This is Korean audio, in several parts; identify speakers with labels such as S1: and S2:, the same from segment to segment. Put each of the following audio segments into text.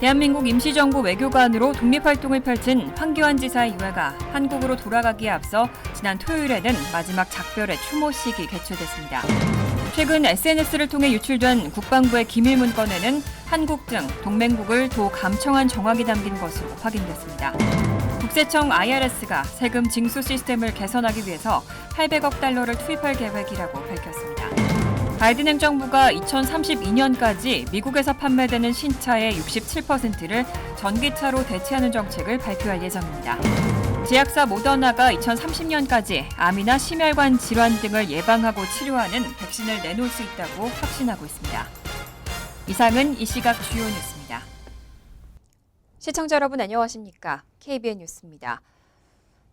S1: 대한민국 임시정부 외교관으로 독립활동을 펼친 황교안 지사의 유해가 한국으로 돌아가기에 앞서 지난 토요일에는 마지막 작별의 추모식이 개최됐습니다. 최근 SNS를 통해 유출된 국방부의 기밀 문건에는 한국 등 동맹국을 더 감청한 정황이 담긴 것으로 확인됐습니다. 국세청 IRS가 세금 징수 시스템을 개선하기 위해서 800억 달러를 투입할 계획이라고 밝혔습니다. 바이든 행정부가 2032년까지 미국에서 판매되는 신차의 67%를 전기차로 대체하는 정책을 발표할 예정입니다. 제약사 모더나가 2030년까지 암이나 심혈관 질환 등을 예방하고 치료하는 백신을 내놓을 수 있다고 확신하고 있습니다. 이상은 이 시각 주요 뉴스입니다. 시청자 여러분 안녕하십니까? KBN 뉴스입니다.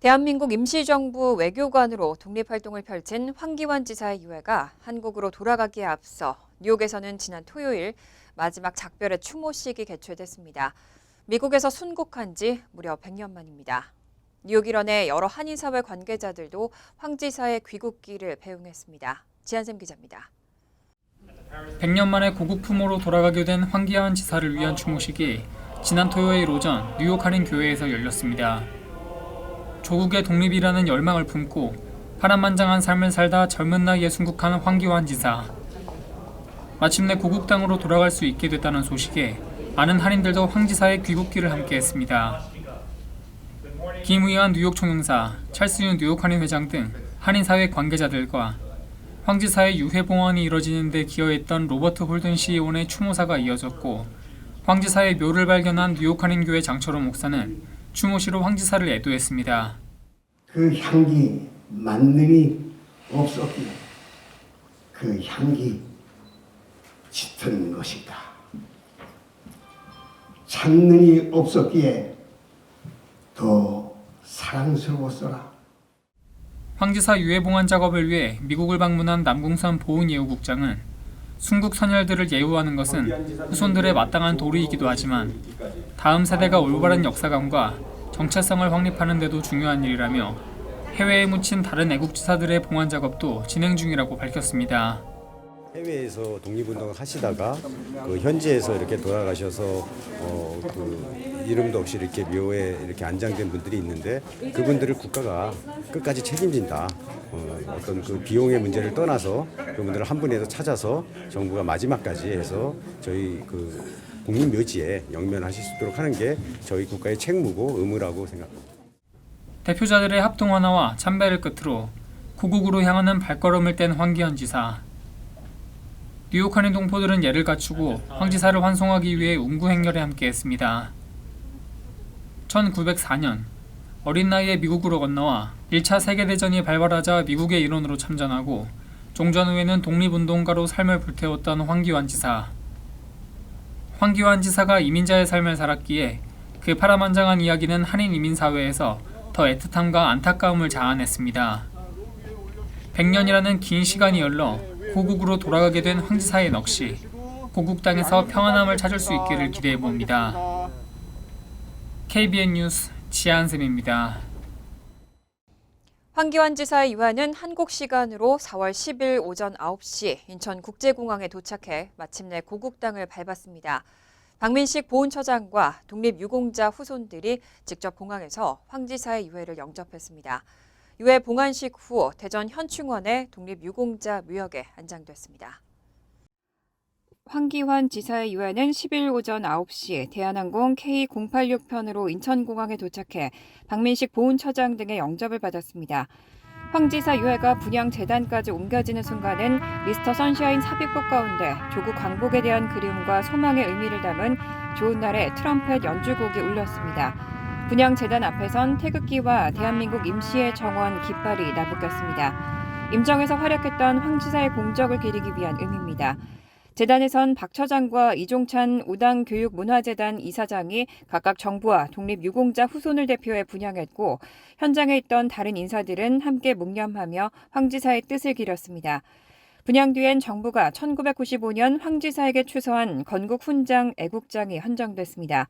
S1: 대한민국 임시정부 외교관으로 독립활동을 펼친 황교안 지사의 유해가 한국으로 돌아가기에 앞서 뉴욕에서는 지난 토요일 마지막 작별의 추모식이 개최됐습니다. 미국에서 순국한 지 무려 100년 만입니다. 뉴욕 일원의 여러 한인사회 관계자들도 황 지사의 귀국길을 배웅했습니다. 지한샘 기자입니다.
S2: 100년 만에 고국 품으로 돌아가게 된 황교안 지사를 위한 추모식이 지난 토요일 오전 뉴욕 한인교회에서 열렸습니다. 조국의 독립이라는 열망을 품고 파란만장한 삶을 살다 젊은 나이에 순국한 황교안 지사. 마침내 고국 땅으로 돌아갈 수 있게 됐다는 소식에 많은 한인들도 황 지사의 귀국길을 함께했습니다. 김의한 뉴욕 총영사, 찰스윤 뉴욕 한인 회장 등 한인사회 관계자들과 황 지사의 유해 봉헌이 이뤄지는 데 기여했던 로버트 홀든 CEO의 추모사가 이어졌고, 황 지사의 묘를 발견한 뉴욕 한인교회 장철호 목사는 추모시로 황 지사를 애도했습니다.
S3: 그 향기 만능이 없었기에 그 향기 짙은 것이다. 찬능이 없었기에 더 사랑스러웠어라.
S2: 황 지사 유해 봉헌 작업을 위해 미국을 방문한 남궁선 보훈예우국장은 순국 선열들을 예우하는 것은 후손들의 마땅한 도리이기도 하지만 다음 세대가 올바른 역사관과 정체성을 확립하는 데도 중요한 일이라며 해외에 묻힌 다른 애국지사들의 봉헌 작업도 진행 중이라고 밝혔습니다.
S4: 해외에서 독립운동을 하시다가 현지에서 이렇게 돌아가셔서 이름도 없이 이렇게 묘에 이렇게 안장된 분들이 있는데 그분들을 국가가 끝까지 책임진다. 어떤 그 비용의 문제를 떠나서 그분들을 한 분에서 찾아서 정부가 마지막까지 해서 저희 국민 묘지에 영면하실 수 있도록 하는 게 저희 국가의 책무고 의무라고 생각합니다.
S2: 대표자들의 합동 하나와 참배를 끝으로 고국으로 향하는 발걸음을 뗀 황교안 지사. 뉴욕 한인 동포들은 예를 갖추고 황 지사를 환송하기 위해 운구 행렬에 함께했습니다. 1904년 어린 나이에 미국으로 건너와 1차 세계대전이 발발하자 미국의 일원으로 참전하고 종전 후에는 독립운동가로 삶을 불태웠던 황교안 지사. 황교안 지사가 이민자의 삶을 살았기에 그 파란만장한 이야기는 한인 이민사회에서 더 애틋함과 안타까움을 자아냈습니다. 100년이라는 긴 시간이 흘러 고국으로 돌아가게 된 황 지사의 넋이 고국 땅에서 평안함을 찾을 수 있기를 기대해봅니다. KBN 뉴스 지한샘입니다.
S1: 황교안 지사의 유해는 한국 시간으로 4월 10일 오전 9시 인천국제공항에 도착해 마침내 고국 땅을 밟았습니다. 박민식 보훈처장과 독립유공자 후손들이 직접 공항에서 황 지사의 유해를 영접했습니다. 유해 봉안식 후 대전 현충원의 독립유공자 묘역에 안장됐습니다. 황교안 지사의 유해는 10일 오전 9시 대한항공 K086편으로 인천공항에 도착해 박민식 보훈처장 등의 영접을 받았습니다. 황 지사 유해가 분향재단까지 옮겨지는 순간은 미스터 선샤인 삽입곡 가운데 조국 광복에 대한 그리움과 소망의 의미를 담은 좋은 날의 트럼펫 연주곡이 울렸습니다. 분향재단 앞에선 태극기와 대한민국 임시의 정원 깃발이 나부꼈습니다. 임정에서 활약했던 황 지사의 공적을 기리기 위한 의미입니다. 재단에선 박 처장과 이종찬 우당교육문화재단 이사장이 각각 정부와 독립유공자 후손을 대표해 분향했고 현장에 있던 다른 인사들은 함께 묵념하며 황 지사의 뜻을 기렸습니다. 분향 뒤엔 정부가 1995년 황 지사에게 추서한 건국훈장 애국장이 헌정됐습니다.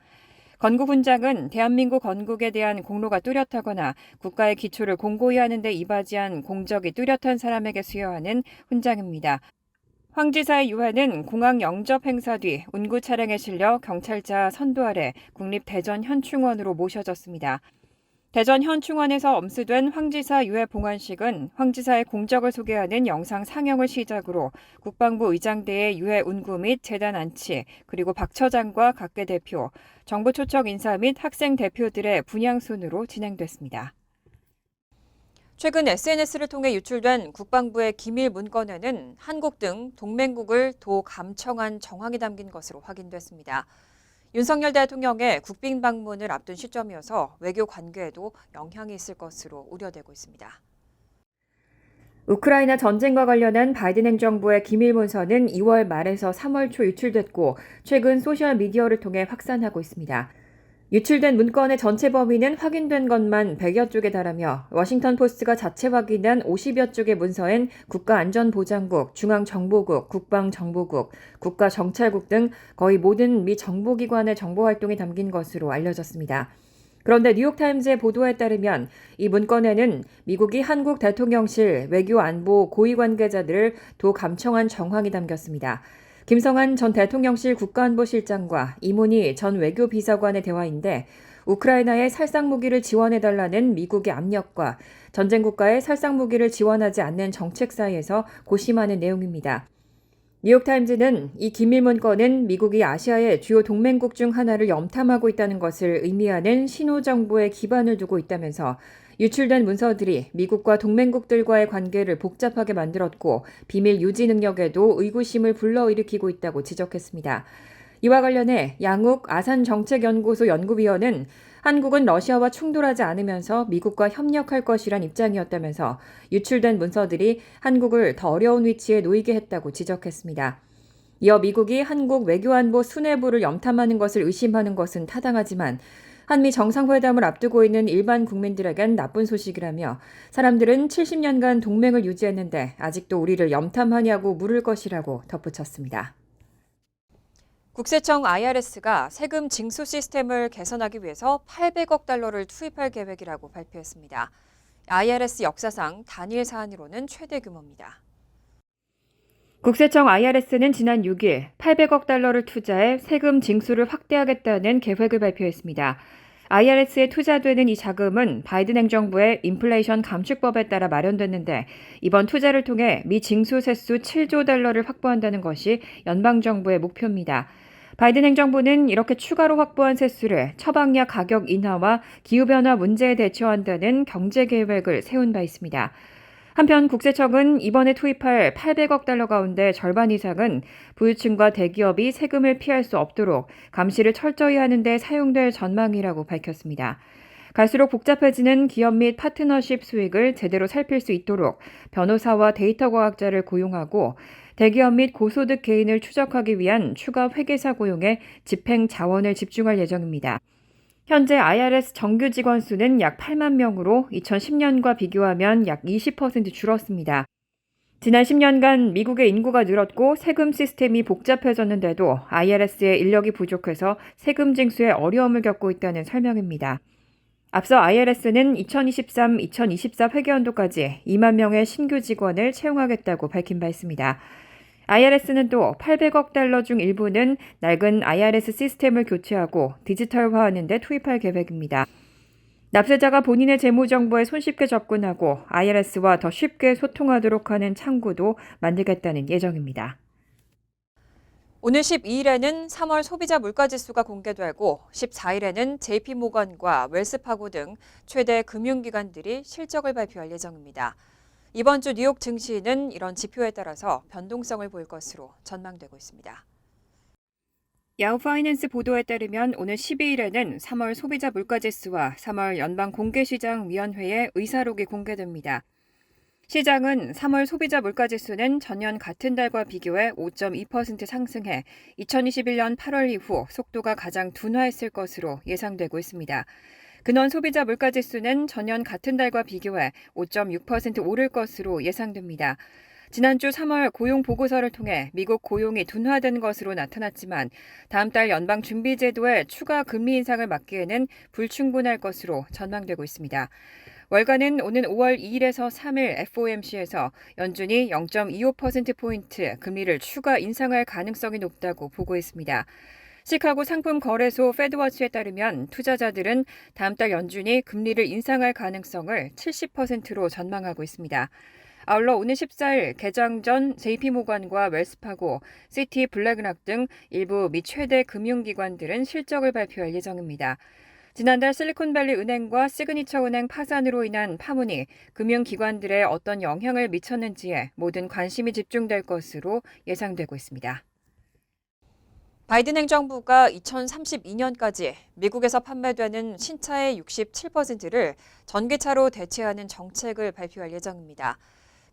S1: 건국훈장은 대한민국 건국에 대한 공로가 뚜렷하거나 국가의 기초를 공고히 하는 데 이바지한 공적이 뚜렷한 사람에게 수여하는 훈장입니다. 황 지사의 유해는 공항 영접 행사 뒤 운구 차량에 실려 경찰차 선도 아래 국립대전 현충원으로 모셔졌습니다. 대전 현충원에서 엄수된 황 지사 유해 봉환식은 황 지사의 공적을 소개하는 영상 상영을 시작으로 국방부 의장대의 유해 운구 및 재단 안치, 그리고 박 처장과 각계 대표, 정부 초청 인사 및 학생 대표들의 분향순으로 진행됐습니다. 최근 SNS를 통해 유출된 국방부의 기밀 문건에는 한국 등 동맹국을 도 감청한 정황이 담긴 것으로 확인됐습니다. 윤석열 대통령의 국빈 방문을 앞둔 시점이어서 외교 관계에도 영향이 있을 것으로 우려되고 있습니다. 우크라이나 전쟁과 관련한 바이든 행정부의 기밀 문서는 2월 말에서 3월 초 유출됐고 최근 소셜미디어를 통해 확산하고 있습니다. 유출된 문건의 전체 범위는 확인된 것만 100여 쪽에 달하며 워싱턴포스트가 자체 확인한 50여 쪽의 문서엔 국가안전보장국, 중앙정보국, 국방정보국, 국가정찰국 등 거의 모든 미 정보기관의 정보활동이 담긴 것으로 알려졌습니다. 그런데 뉴욕타임즈의 보도에 따르면 이 문건에는 미국이 한국 대통령실, 외교안보 고위 관계자들을 도 감청한 정황이 담겼습니다. 김성한 전 대통령실 국가안보실장과 이문희 전 외교비서관의 대화인데 우크라이나에 살상무기를 지원해달라는 미국의 압력과 전쟁 국가에 살상무기를 지원하지 않는 정책 사이에서 고심하는 내용입니다. 뉴욕타임즈는 이 기밀 문건은 미국이 아시아의 주요 동맹국 중 하나를 염탐하고 있다는 것을 의미하는 신호 정보에 기반을 두고 있다면서 유출된 문서들이 미국과 동맹국들과의 관계를 복잡하게 만들었고 비밀 유지 능력에도 의구심을 불러일으키고 있다고 지적했습니다. 이와 관련해 양욱 아산정책연구소 연구위원은 한국은 러시아와 충돌하지 않으면서 미국과 협력할 것이란 입장이었다면서 유출된 문서들이 한국을 더 어려운 위치에 놓이게 했다고 지적했습니다. 이어 미국이 한국 외교안보 수뇌부를 염탐하는 것을 의심하는 것은 타당하지만 한미 정상회담을 앞두고 있는 일반 국민들에겐 나쁜 소식이라며 사람들은 70년간 동맹을 유지했는데 아직도 우리를 염탐하냐고 물을 것이라고 덧붙였습니다. 국세청 IRS가 세금 징수 시스템을 개선하기 위해서 800억 달러를 투입할 계획이라고 발표했습니다. IRS 역사상 단일 사안으로는 최대 규모입니다. 국세청 IRS는 지난 6일 800억 달러를 투자해 세금 징수를 확대하겠다는 계획을 발표했습니다. IRS에 투자되는 이 자금은 바이든 행정부의 인플레이션 감축법에 따라 마련됐는데 이번 투자를 통해 미 징수 세수 7조 달러를 확보한다는 것이 연방정부의 목표입니다. 바이든 행정부는 이렇게 추가로 확보한 세수를 처방약 가격 인하와 기후변화 문제에 대처한다는 경제 계획을 세운 바 있습니다. 한편 국세청은 이번에 투입할 800억 달러 가운데 절반 이상은 부유층과 대기업이 세금을 피할 수 없도록 감시를 철저히 하는 데 사용될 전망이라고 밝혔습니다. 갈수록 복잡해지는 기업 및 파트너십 수익을 제대로 살필 수 있도록 변호사와 데이터 과학자를 고용하고 대기업 및 고소득 개인을 추적하기 위한 추가 회계사 고용에 집행 자원을 집중할 예정입니다. 현재 IRS 정규 직원 수는 약 8만 명으로 2010년과 비교하면 약 20% 줄었습니다. 지난 10년간 미국의 인구가 늘었고 세금 시스템이 복잡해졌는데도 IRS의 인력이 부족해서 세금 징수에 어려움을 겪고 있다는 설명입니다. 앞서 IRS는 2023-2024 회계연도까지 2만 명의 신규 직원을 채용하겠다고 밝힌 바 있습니다. IRS는 또 800억 달러 중 일부는 낡은 IRS 시스템을 교체하고 디지털화하는 데 투입할 계획입니다. 납세자가 본인의 재무 정보에 손쉽게 접근하고 IRS와 더 쉽게 소통하도록 하는 창구도 만들겠다는 예정입니다. 오늘 12일에는 3월 소비자 물가지수가 공개되고 14일에는 JP모건과 웰스파고 등 최대 금융기관들이 실적을 발표할 예정입니다. 이번 주 뉴욕 증시는 이런 지표에 따라서 변동성을 보일 것으로 전망되고 있습니다. 야후 파이낸스 보도에 따르면 오늘 12일에는 3월 소비자 물가지수와 3월 연방공개시장위원회의 의사록이 공개됩니다. 시장은 3월 소비자 물가지수는 전년 같은 달과 비교해 5.2% 상승해 2021년 8월 이후 속도가 가장 둔화했을 것으로 예상되고 있습니다. 근원 소비자 물가지수는 전년 같은 달과 비교해 5.6% 오를 것으로 예상됩니다. 지난주 3월 고용 보고서를 통해 미국 고용이 둔화된 것으로 나타났지만 다음 달 연방준비제도의 추가 금리 인상을 막기에는 불충분할 것으로 전망되고 있습니다. 월가는 오는 5월 2일에서 3일 FOMC에서 연준이 0.25%포인트 금리를 추가 인상할 가능성이 높다고 보고했습니다. 시카고 상품 거래소 페드워치에 따르면 투자자들은 다음 달 연준이 금리를 인상할 가능성을 70%로 전망하고 있습니다. 아울러 오는 14일 개장 전 JP모건과 웰스파고, 시티 블랙락 등 일부 미 최대 금융기관들은 실적을 발표할 예정입니다. 지난달 실리콘밸리 은행과 시그니처 은행 파산으로 인한 파문이 금융기관들에 어떤 영향을 미쳤는지에 모든 관심이 집중될 것으로 예상되고 있습니다. 바이든 행정부가 2032년까지 미국에서 판매되는 신차의 67%를 전기차로 대체하는 정책을 발표할 예정입니다.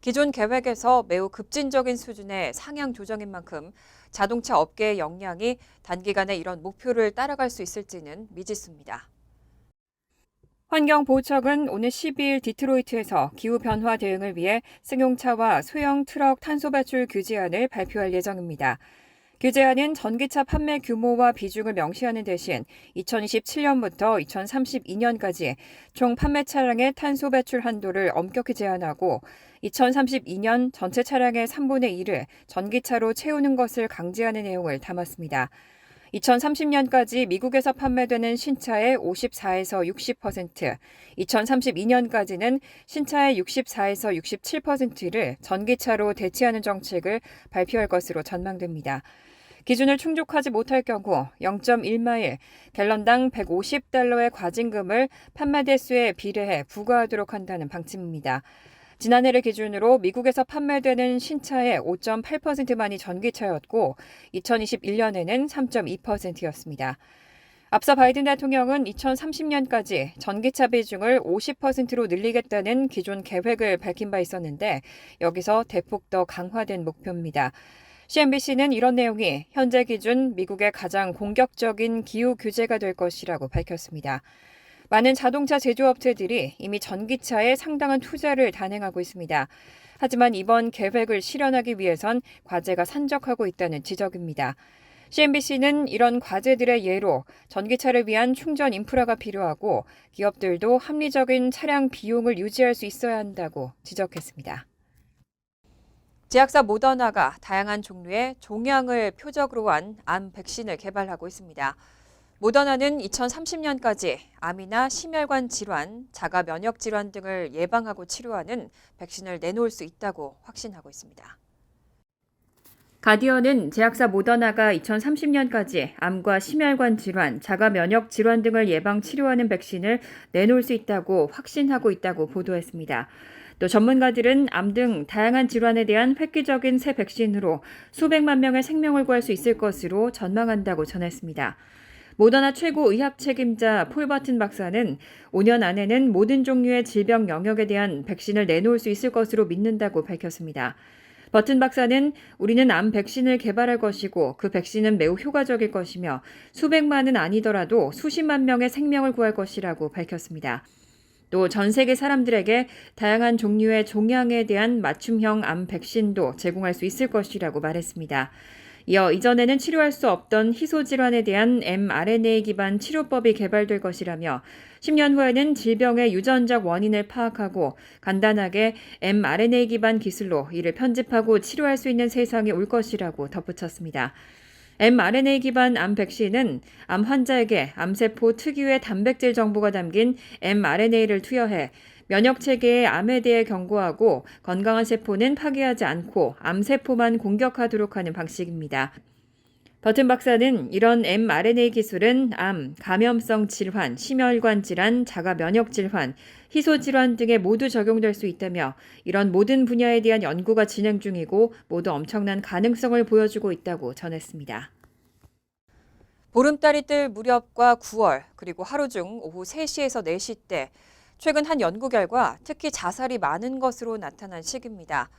S1: 기존 계획에서 매우 급진적인 수준의 상향 조정인 만큼 자동차 업계의 역량이 단기간에 이런 목표를 따라갈 수 있을지는 미지수입니다. 환경보호청은 오늘 12일 디트로이트에서 기후변화 대응을 위해 승용차와 소형 트럭 탄소 배출 규제안을 발표할 예정입니다. 규제안은 전기차 판매 규모와 비중을 명시하는 대신 2027년부터 2032년까지 총 판매 차량의 탄소 배출 한도를 엄격히 제한하고 2032년 전체 차량의 3분의 1을 전기차로 채우는 것을 강제하는 내용을 담았습니다. 2030년까지 미국에서 판매되는 신차의 54에서 60%, 2032년까지는 신차의 64에서 67%를 전기차로 대체하는 정책을 발표할 것으로 전망됩니다. 기준을 충족하지 못할 경우 0.1마일, 갤런당 150달러의 과징금을 판매 대수에 비례해 부과하도록 한다는 방침입니다. 지난해를 기준으로 미국에서 판매되는 신차의 5.8%만이 전기차였고 2021년에는 3.2%였습니다. 앞서 바이든 대통령은 2030년까지 전기차 비중을 50%로 늘리겠다는 기존 계획을 밝힌 바 있었는데 여기서 대폭 더 강화된 목표입니다. CNBC는 이런 내용이 현재 기준 미국의 가장 공격적인 기후 규제가 될 것이라고 밝혔습니다. 많은 자동차 제조업체들이 이미 전기차에 상당한 투자를 단행하고 있습니다. 하지만 이번 계획을 실현하기 위해선 과제가 산적하고 있다는 지적입니다. CNBC는 이런 과제들의 예로 전기차를 위한 충전 인프라가 필요하고 기업들도 합리적인 차량 비용을 유지할 수 있어야 한다고 지적했습니다. 제약사 모더나가 다양한 종류의 종양을 표적으로 한 암 백신을 개발하고 있습니다. 모더나는 2030년까지 암이나 심혈관 질환, 자가 면역 질환 등을 예방하고 치료하는 백신을 내놓을 수 있다고 확신하고 있습니다. 가디언은 제약사 모더나가 2030년까지 암과 심혈관 질환, 자가 면역 질환 등을 예방 치료하는 백신을 내놓을 수 있다고 확신하고 있다고 보도했습니다. 또 전문가들은 암 등 다양한 질환에 대한 획기적인 새 백신으로 수백만 명의 생명을 구할 수 있을 것으로 전망한다고 전했습니다. 모더나 최고 의학 책임자 폴 버튼 박사는 5년 안에는 모든 종류의 질병 영역에 대한 백신을 내놓을 수 있을 것으로 믿는다고 밝혔습니다. 버튼 박사는 우리는 암 백신을 개발할 것이고 그 백신은 매우 효과적일 것이며 수백만은 아니더라도 수십만 명의 생명을 구할 것이라고 밝혔습니다. 또 전 세계 사람들에게 다양한 종류의 종양에 대한 맞춤형 암 백신도 제공할 수 있을 것이라고 말했습니다. 이어 이전에는 치료할 수 없던 희소 질환에 대한 mRNA 기반 치료법이 개발될 것이라며 10년 후에는 질병의 유전적 원인을 파악하고 간단하게 mRNA 기반 기술로 이를 편집하고 치료할 수 있는 세상이 올 것이라고 덧붙였습니다. mRNA 기반 암 백신은 암 환자에게 암세포 특유의 단백질 정보가 담긴 mRNA를 투여해 면역체계의 암에 대해 경고하고 건강한 세포는 파괴하지 않고 암세포만 공격하도록 하는 방식입니다. 버튼 박사는 이런 mRNA 기술은 암, 감염성 질환, 심혈관 질환, 자가 면역 질환, 희소 질환 등에 모두 적용될 수 있다며 이런 모든 분야에 대한 연구가 진행 중이고 모두 엄청난 가능성을 보여주고 있다고 전했습니다. 보름달이 뜰 무렵과 9월 그리고 하루 중 오후 3시에서 4시 때 최근 한 연구 결과 특히 자살이 많은 것으로 나타난 시기입니다.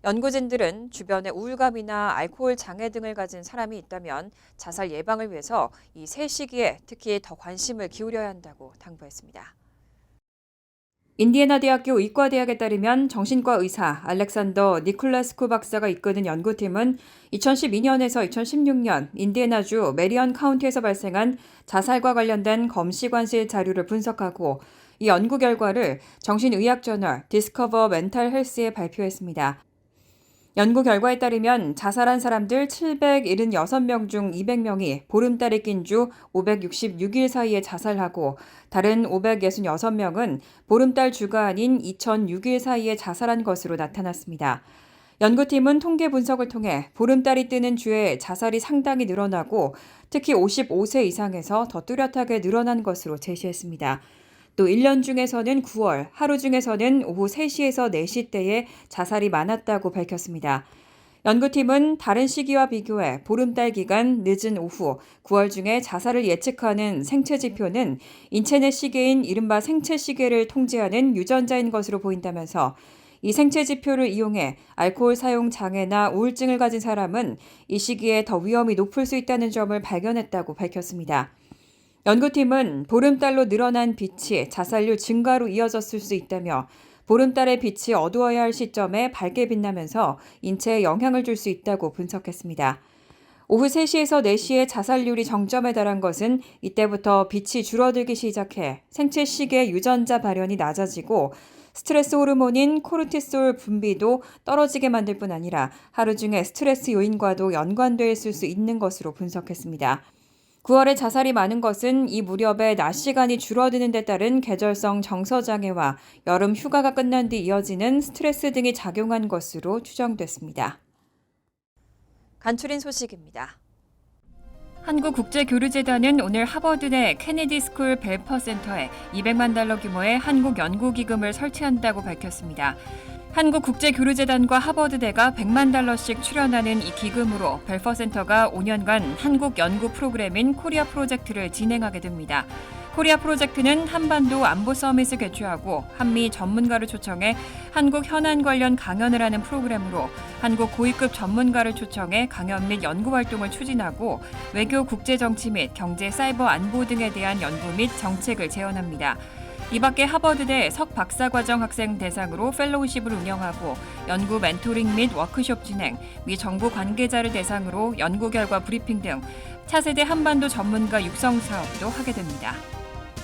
S1: 연구진들은 주변에 우울감이나 알코올 장애 등을 가진 사람이 있다면 자살 예방을 위해서 이 세 시기에 특히 더 관심을 기울여야 한다고 당부했습니다. 인디애나 대학교 의과대학에 따르면 정신과 의사 알렉산더 니콜라스코 박사가 이끄는 연구팀은 2012년에서 2016년 인디애나주 메리언 카운티에서 발생한 자살과 관련된 검시관실 자료를 분석하고 이 연구 결과를 정신의학 저널 디스커버 멘탈 헬스에 발표했습니다. 연구 결과에 따르면 자살한 사람들 776명 중 200명이 보름달이 낀 주 566일 사이에 자살하고 다른 566명은 보름달 주가 아닌 2006일 사이에 자살한 것으로 나타났습니다. 연구팀은 통계 분석을 통해 보름달이 뜨는 주에 자살이 상당히 늘어나고 특히 55세 이상에서 더 뚜렷하게 늘어난 것으로 제시했습니다. 또 1년 중에서는 9월, 하루 중에서는 오후 3시에서 4시 때에 자살이 많았다고 밝혔습니다. 연구팀은 다른 시기와 비교해 보름달 기간 늦은 오후 9월 중에 자살을 예측하는 생체 지표는 인체 내 시계인 이른바 생체 시계를 통제하는 유전자인 것으로 보인다면서 이 생체 지표를 이용해 알코올 사용 장애나 우울증을 가진 사람은 이 시기에 더 위험이 높을 수 있다는 점을 발견했다고 밝혔습니다. 연구팀은 보름달로 늘어난 빛이 자살률 증가로 이어졌을 수 있다며 보름달의 빛이 어두워야 할 시점에 밝게 빛나면서 인체에 영향을 줄 수 있다고 분석했습니다. 오후 3시에서 4시에 자살률이 정점에 달한 것은 이때부터 빛이 줄어들기 시작해 생체 시계 유전자 발현이 낮아지고 스트레스 호르몬인 코르티솔 분비도 떨어지게 만들 뿐 아니라 하루 중에 스트레스 요인과도 연관되어 있을 수 있는 것으로 분석했습니다. 9월에 자살이 많은 것은 이 무렵에 낮 시간이 줄어드는 데 따른 계절성 정서장애와 여름 휴가가 끝난 뒤 이어지는 스트레스 등이 작용한 것으로 추정됐습니다. 간추린 소식입니다. 한국국제교류재단은 오늘 하버드 내 케네디 스쿨 벨퍼 센터에 $200만 규모의 한국 연구기금을 설치한다고 밝혔습니다. 한국국제교류재단과 하버드대가 $100만 출연하는 이 기금으로 벨퍼 센터가 5년간 한국 연구 프로그램인 코리아 프로젝트를 진행하게 됩니다. 코리아 프로젝트는 한반도 안보 서밋을 개최하고 한미 전문가를 초청해 한국 현안 관련 강연을 하는 프로그램으로 한국 고위급 전문가를 초청해 강연 및 연구 활동을 추진하고 외교 국제정치 및 경제 사이버 안보 등에 대한 연구 및 정책을 제언합니다. 이 밖에 하버드대 석박사과정 학생 대상으로 펠로우십을 운영하고 연구 멘토링 및 워크숍 진행, 미 정부 관계자를 대상으로 연구 결과 브리핑 등 차세대 한반도 전문가 육성 사업도 하게 됩니다.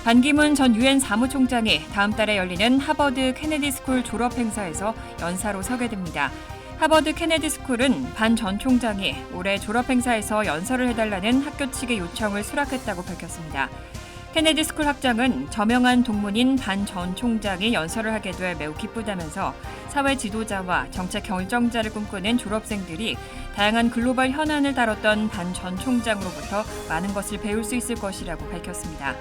S1: 반기문 전 유엔 사무총장이 다음 달에 열리는 하버드 케네디 스쿨 졸업 행사에서 연사로 서게 됩니다. 하버드 케네디 스쿨은 반 전 총장이 올해 졸업 행사에서 연설을 해달라는 학교 측의 요청을 수락했다고 밝혔습니다. 케네디 스쿨 학장은 저명한 동문인 반 전 총장이 연설을 하게 돼 매우 기쁘다면서 사회 지도자와 정책 결정자를 꿈꾸는 졸업생들이 다양한 글로벌 현안을 다뤘던 반 전 총장으로부터 많은 것을 배울 수 있을 것이라고 밝혔습니다.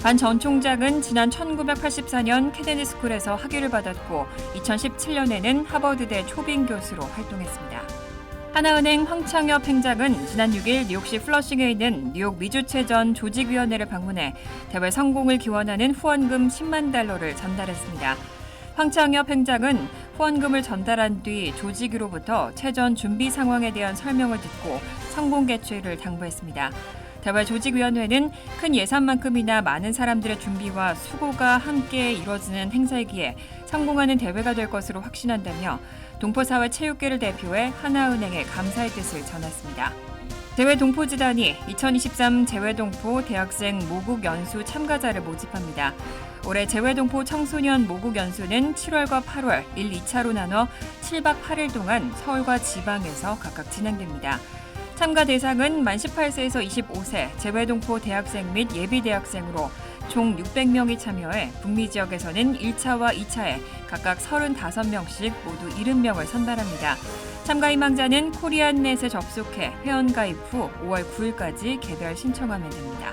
S1: 반 전 총장은 지난 1984년 케네디 스쿨에서 학위를 받았고 2017년에는 하버드대 초빙 교수로 활동했습니다. 하나은행 황창엽 행장은 지난 6일 뉴욕시 플러싱에 있는 뉴욕 미주체전 조직위원회를 방문해 대회 성공을 기원하는 후원금 $10만 전달했습니다. 황창엽 행장은 후원금을 전달한 뒤 조직위로부터 체전 준비 상황에 대한 설명을 듣고 성공 개최를 당부했습니다. 대회 조직위원회는 큰 예산만큼이나 많은 사람들의 준비와 수고가 함께 이루어지는 행사이기에 성공하는 대회가 될 것으로 확신한다며 동포사회 체육계를 대표해 하나은행에 감사의 뜻을 전했습니다. 재외동포재단이 2023 재외동포 대학생 모국연수 참가자를 모집합니다. 올해 재외동포 청소년 모국연수는 7월과 8월 1, 2차로 나눠 7박 8일 동안 서울과 지방에서 각각 진행됩니다. 참가 대상은 만 18세에서 25세 재외동포 대학생 및 예비대학생으로 총 600명이 참여해 북미 지역에서는 1차와 2차에 각각 35명씩 모두 70명을 선발합니다. 참가 희망자는 코리안넷에 접속해 회원 가입 후 5월 9일까지 개별 신청하면 됩니다.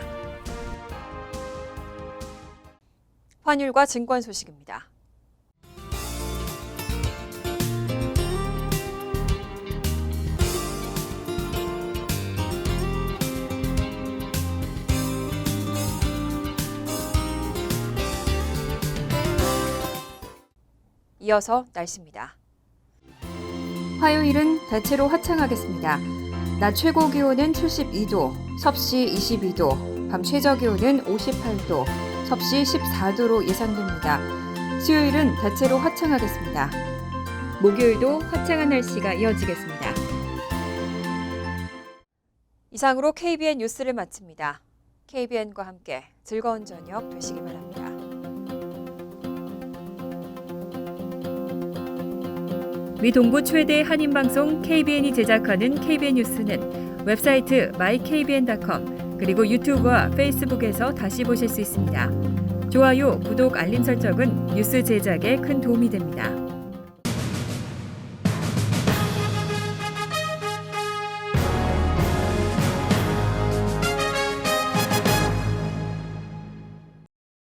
S1: 환율과 증권 소식입니다. 이어서 날씨입니다. 화요일은 대체로 화창하겠습니다. 낮 최고 기온은 72도, 섭씨 22도, 밤 최저 기온은 58도, 섭씨 14도로 예상됩니다. 수요일은 대체로 화창하겠습니다. 목요일도 화창한 날씨가 이어지겠습니다. 이상으로 KBN 뉴스를 마칩니다. KBN과 함께 즐거운 저녁 되시기 바랍니다. 미 동부 최대 한인방송 KBN이 제작하는 KBN 뉴스는 웹사이트 mykbn.com 그리고 유튜브와 페이스북에서 다시 보실 수 있습니다. 좋아요, 구독, 알림 설정은 뉴스 제작에 큰 도움이 됩니다.